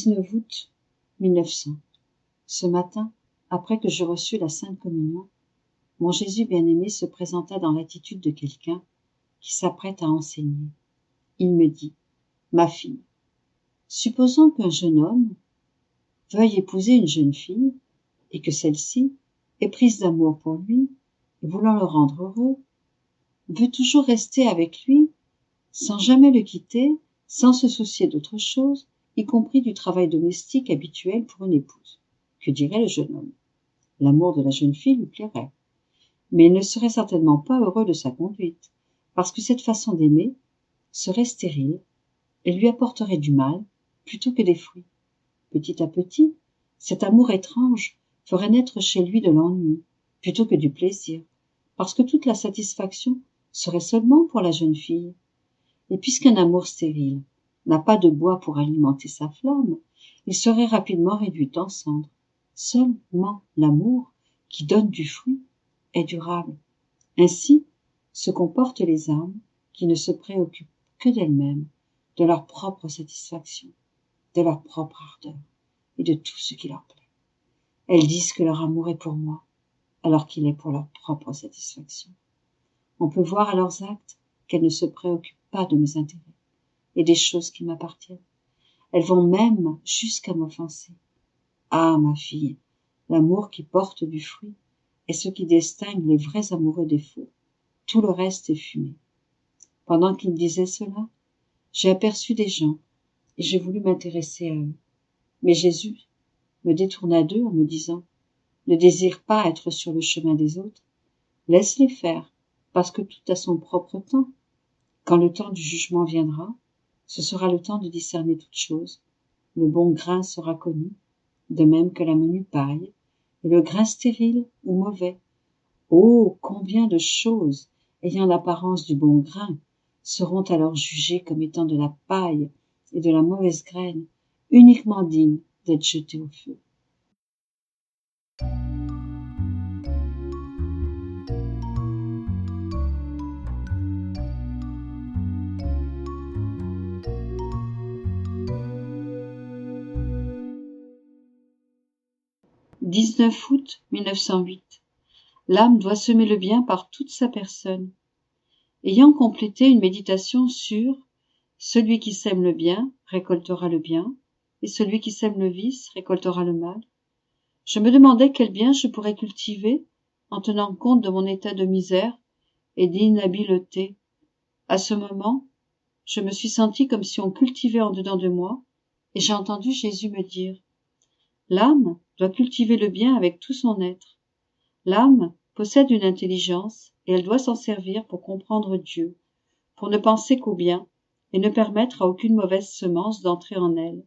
19 août 1900. Ce matin, après que je reçus la Sainte Communion, mon Jésus bien-aimé se présenta dans l'attitude de quelqu'un qui s'apprête à enseigner. Il me dit, « Ma fille, supposons qu'un jeune homme veuille épouser une jeune fille et que celle-ci, éprise d'amour pour lui et voulant le rendre heureux, veut toujours rester avec lui sans jamais le quitter, sans se soucier d'autre chose, y compris du travail domestique habituel pour une épouse. Que dirait le jeune homme? L'amour de la jeune fille lui plairait, mais il ne serait certainement pas heureux de sa conduite, parce que cette façon d'aimer serait stérile et lui apporterait du mal plutôt que des fruits. Petit à petit, cet amour étrange ferait naître chez lui de l'ennui plutôt que du plaisir, parce que toute la satisfaction serait seulement pour la jeune fille. Et puisqu'un amour stérile n'a pas de bois pour alimenter sa flamme, il serait rapidement réduit en cendres. Seulement l'amour, qui donne du fruit, est durable. Ainsi se comportent les âmes qui ne se préoccupent que d'elles-mêmes, de leur propre satisfaction, de leur propre ardeur et de tout ce qui leur plaît. Elles disent que leur amour est pour moi, alors qu'il est pour leur propre satisfaction. On peut voir à leurs actes qu'elles ne se préoccupent pas de mes intérêts et des choses qui m'appartiennent. Elles vont même jusqu'à m'offenser. Ah, ma fille, l'amour qui porte du fruit est ce qui distingue les vrais amoureux des faux. Tout le reste est fumée. Pendant qu'il disait cela, j'ai aperçu des gens et j'ai voulu m'intéresser à eux. Mais Jésus me détourna d'eux en me disant, ne désire pas être sur le chemin des autres, laisse-les faire, parce que tout a son propre temps. Quand le temps du jugement viendra, ce sera le temps de discerner toutes choses. Le bon grain sera connu, de même que la menue paille, et le grain stérile ou mauvais. Oh, combien de choses, ayant l'apparence du bon grain, seront alors jugées comme étant de la paille et de la mauvaise graine, uniquement dignes d'être jetées au feu. « 19 août 1908. L'âme doit semer le bien par toute sa personne. Ayant complété une méditation sur « Celui qui sème le bien récoltera le bien, et celui qui sème le vice récoltera le mal », je me demandais quel bien je pourrais cultiver en tenant compte de mon état de misère et d'inhabileté. À ce moment, je me suis sentie comme si on cultivait en dedans de moi, et j'ai entendu Jésus me dire « L'âme doit cultiver le bien avec tout son être. L'âme possède une intelligence et elle doit s'en servir pour comprendre Dieu, pour ne penser qu'au bien et ne permettre à aucune mauvaise semence d'entrer en elle.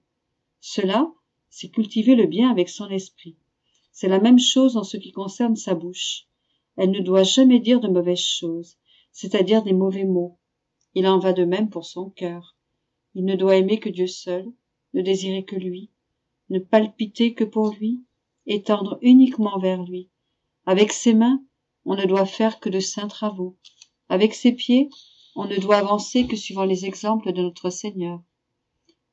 Cela, c'est cultiver le bien avec son esprit. C'est la même chose en ce qui concerne sa bouche. Elle ne doit jamais dire de mauvaises choses, c'est-à-dire des mauvais mots. Il en va de même pour son cœur. Il ne doit aimer que Dieu seul, ne désirer que lui, ne palpiter que pour lui, et tendre uniquement vers lui. Avec ses mains, on ne doit faire que de saints travaux. Avec ses pieds, on ne doit avancer que suivant les exemples de notre Seigneur.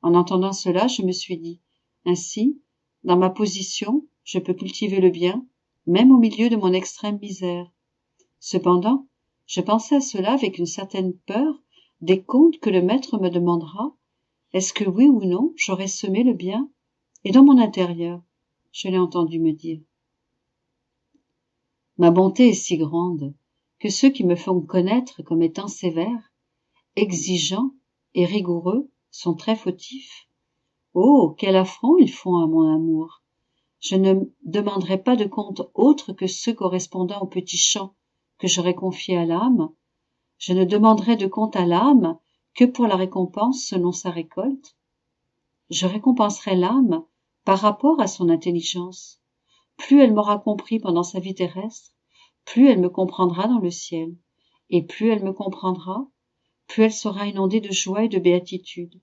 En entendant cela, je me suis dit, ainsi, dans ma position, je peux cultiver le bien, même au milieu de mon extrême misère. Cependant, je pensais à cela avec une certaine peur des comptes que le maître me demandera. Est-ce que oui ou non, j'aurais semé le bien? Et dans mon intérieur, je l'ai entendu me dire. Ma bonté est si grande que ceux qui me font connaître comme étant sévère, exigeants et rigoureux sont très fautifs. Oh, quel affront ils font à mon amour! Je ne demanderai pas de compte autre que ceux correspondant au petit champ que j'aurais confié à l'âme. Je ne demanderai de compte à l'âme que pour la récompense selon sa récolte. Je récompenserai l'âme par rapport à son intelligence. Plus elle m'aura compris pendant sa vie terrestre, plus elle me comprendra dans le ciel. Et plus elle me comprendra, plus elle sera inondée de joie et de béatitude.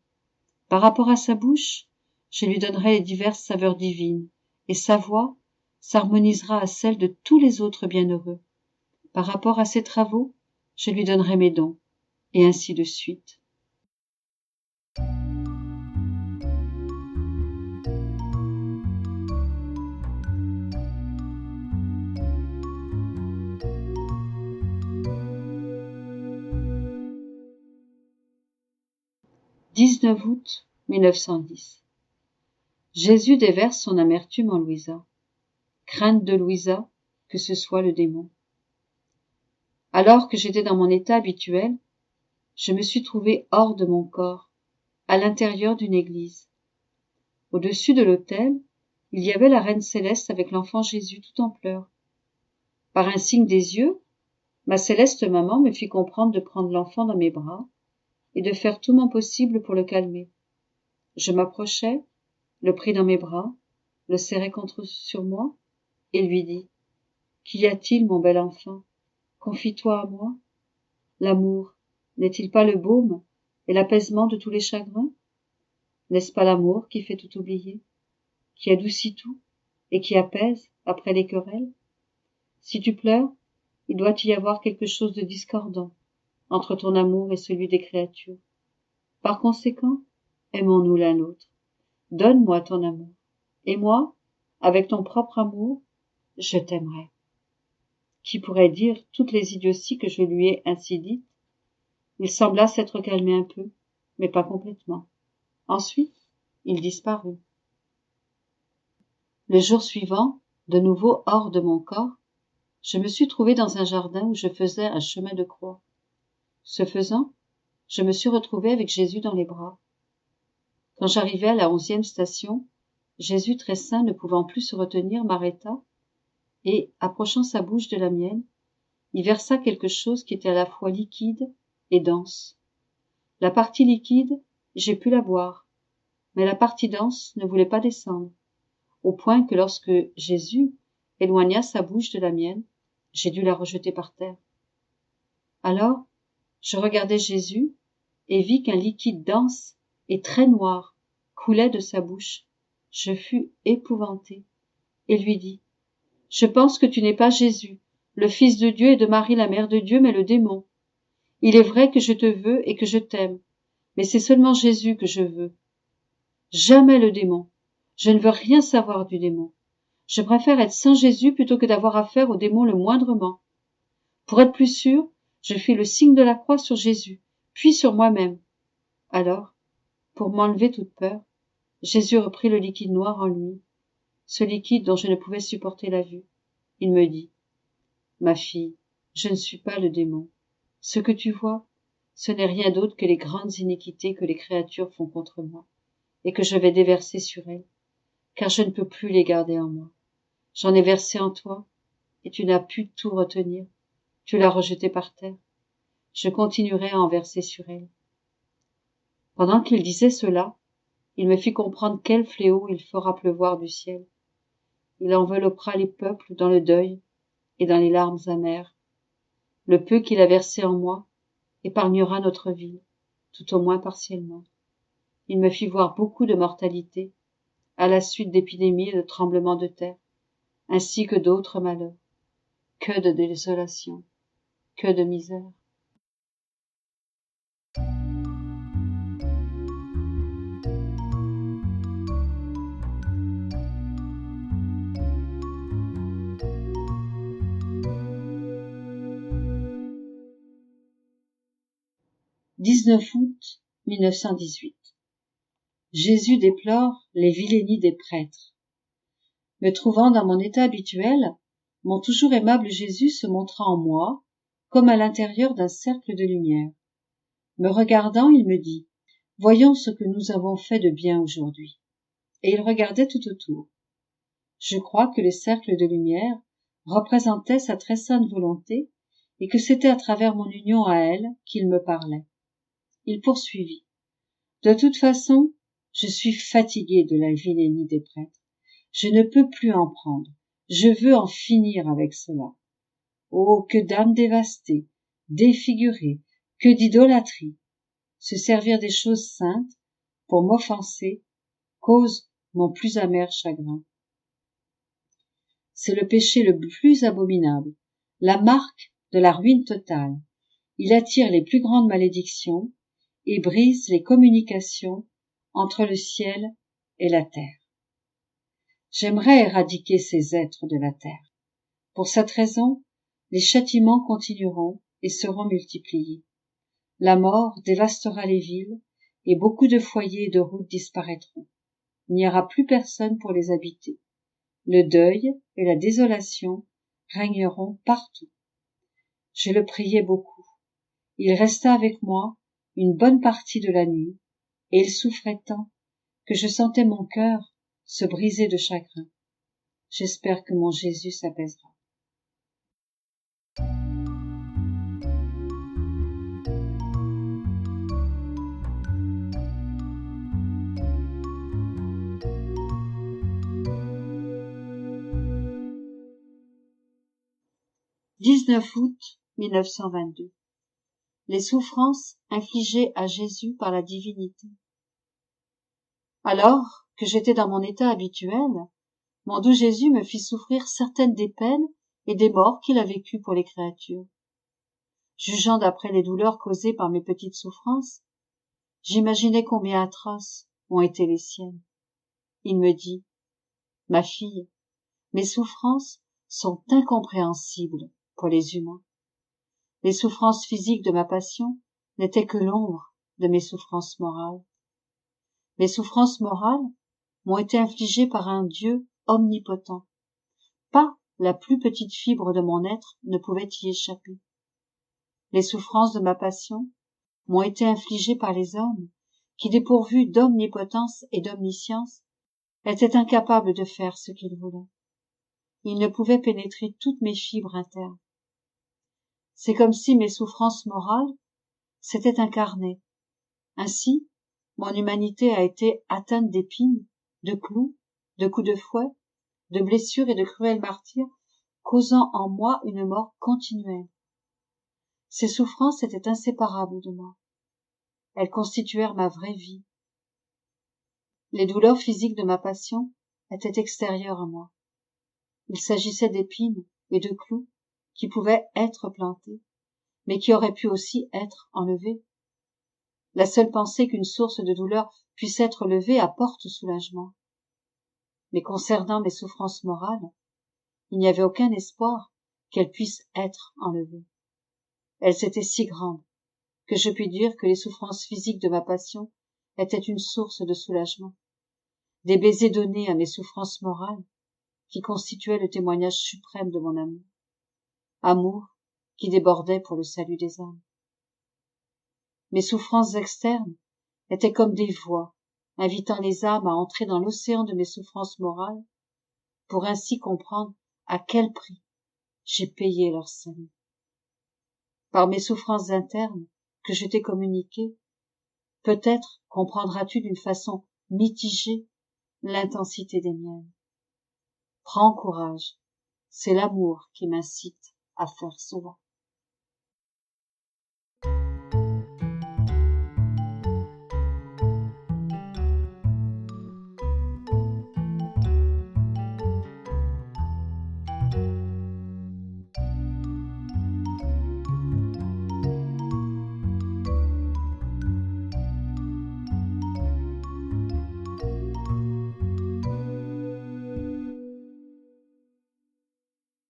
Par rapport à sa bouche, je lui donnerai les diverses saveurs divines, et sa voix s'harmonisera à celle de tous les autres bienheureux. Par rapport à ses travaux, je lui donnerai mes dons, et ainsi de suite. 19 août 1910. Jésus déverse son amertume en Louisa. Crainte de Louisa que ce soit le démon. Alors que j'étais dans mon état habituel, je me suis trouvée hors de mon corps, à l'intérieur d'une église. Au-dessus de l'autel, il y avait la Reine Céleste avec l'enfant Jésus tout en pleurs. Par un signe des yeux, ma céleste maman me fit comprendre de prendre l'enfant dans mes bras et de faire tout mon possible pour le calmer. Je m'approchai, le pris dans mes bras, le serrai sur moi et lui dis « Qu'y a-t-il, mon bel enfant? Confie-toi à moi. L'amour, n'est-il pas le baume et l'apaisement de tous les chagrins? N'est-ce pas l'amour qui fait tout oublier, qui adoucit tout et qui apaise après les querelles? Si tu pleures, il doit y avoir quelque chose de discordant entre ton amour et celui des créatures. Par conséquent, aimons-nous l'un l'autre. Donne-moi ton amour. Et moi, avec ton propre amour, je t'aimerai. » Qui pourrait dire toutes les idioties que je lui ai ainsi dites? Il sembla s'être calmé un peu, mais pas complètement. Ensuite, il disparut. Le jour suivant, de nouveau hors de mon corps, je me suis trouvée dans un jardin où je faisais un chemin de croix. Ce faisant, je me suis retrouvée avec Jésus dans les bras. Quand j'arrivai à la 11e station, Jésus très saint, ne pouvant plus se retenir, m'arrêta et, approchant sa bouche de la mienne, y versa quelque chose qui était à la fois liquide et dense. La partie liquide, j'ai pu la boire, mais la partie dense ne voulait pas descendre, au point que lorsque Jésus éloigna sa bouche de la mienne, j'ai dû la rejeter par terre. Alors, je regardai Jésus et vis qu'un liquide dense et très noir coulait de sa bouche. Je fus épouvantée et lui dis « Je pense que tu n'es pas Jésus, le Fils de Dieu et de Marie la Mère de Dieu, mais le démon. Il est vrai que je te veux et que je t'aime, mais c'est seulement Jésus que je veux. Jamais le démon. Je ne veux rien savoir du démon. Je préfère être sans Jésus plutôt que d'avoir affaire au démon le moindrement. » Pour être plus sûr, je fis le signe de la croix sur Jésus, puis sur moi-même. Alors, pour m'enlever toute peur, Jésus reprit le liquide noir en lui, ce liquide dont je ne pouvais supporter la vue. Il me dit « Ma fille, je ne suis pas le démon. Ce que tu vois, ce n'est rien d'autre que les grandes iniquités que les créatures font contre moi, et que je vais déverser sur elles, car je ne peux plus les garder en moi. J'en ai versé en toi, et tu n'as pu tout retenir. Tu l'as rejeté par terre. Je continuerai à en verser sur elles. » Pendant qu'il disait cela, il me fit comprendre quel fléau il fera pleuvoir du ciel. Il enveloppera les peuples dans le deuil et dans les larmes amères. Le peu qu'il a versé en moi épargnera notre vie, tout au moins partiellement. Il me fit voir beaucoup de mortalité, à la suite d'épidémies et de tremblements de terre, ainsi que d'autres malheurs. Que de désolation, que de misère. « 19 août 1918. Jésus déplore les vilainies des prêtres. Me trouvant dans mon état habituel, mon toujours aimable Jésus se montra en moi, comme à l'intérieur d'un cercle de lumière. Me regardant, il me dit « Voyons ce que nous avons fait de bien aujourd'hui. » Et il regardait tout autour. Je crois que les cercles de lumière représentaient sa très sainte volonté et que c'était à travers mon union à elle qu'il me parlait. Il poursuivit. « De toute façon, je suis fatigué de la vilainie des prêtres. Je ne peux plus en prendre. Je veux en finir avec cela. Oh, que d'âmes dévastées, défigurées, que d'idolâtrie. Se servir des choses saintes pour m'offenser cause mon plus amer chagrin. C'est le péché le plus abominable, la marque de la ruine totale. Il attire les plus grandes malédictions et brise les communications entre le ciel et la terre. J'aimerais éradiquer ces êtres de la terre. Pour cette raison, les châtiments continueront et seront multipliés. La mort dévastera les villes et beaucoup de foyers et de routes disparaîtront. Il n'y aura plus personne pour les habiter. Le deuil et la désolation régneront partout. Je le priai beaucoup. Il resta avec moi une bonne partie de la nuit, et il souffrait tant que je sentais mon cœur se briser de chagrin. J'espère que mon Jésus s'apaisera. « 19 août 1922. Les souffrances infligées à Jésus par la divinité. Alors que j'étais dans mon état habituel, mon doux Jésus me fit souffrir certaines des peines et des morts qu'il a vécues pour les créatures. Jugeant d'après les douleurs causées par mes petites souffrances, j'imaginais combien atroces ont été les siennes. Il me dit, « Ma fille, mes souffrances sont incompréhensibles pour les humains. Les souffrances physiques de ma passion n'étaient que l'ombre de mes souffrances morales. Mes souffrances morales m'ont été infligées par un Dieu omnipotent. Pas la plus petite fibre de mon être ne pouvait y échapper. Les souffrances de ma passion m'ont été infligées par les hommes qui, dépourvus d'omnipotence et d'omniscience, étaient incapables de faire ce qu'ils voulaient. Ils ne pouvaient pénétrer toutes mes fibres internes. C'est comme si mes souffrances morales s'étaient incarnées. Ainsi, mon humanité a été atteinte d'épines, de clous, de coups de fouet, de blessures et de cruels martyrs, causant en moi une mort continuelle. Ces souffrances étaient inséparables de moi. Elles constituèrent ma vraie vie. Les douleurs physiques de ma passion étaient extérieures à moi. Il s'agissait d'épines et de clous qui pouvaient être plantés, mais qui auraient pu aussi être enlevés. La seule pensée qu'une source de douleur puisse être levée apporte soulagement. Mais concernant mes souffrances morales, il n'y avait aucun espoir qu'elles puissent être enlevées. Elles étaient si grandes que je puis dire que les souffrances physiques de ma passion étaient une source de soulagement, des baisers donnés à mes souffrances morales qui constituaient le témoignage suprême de mon amour qui débordait pour le salut des âmes. Mes souffrances externes étaient comme des voies invitant les âmes à entrer dans l'océan de mes souffrances morales pour ainsi comprendre à quel prix j'ai payé leur salut. Par mes souffrances internes que je t'ai communiquées, peut-être comprendras-tu d'une façon mitigée l'intensité des miennes. Prends courage, c'est l'amour qui m'incite à faire cela.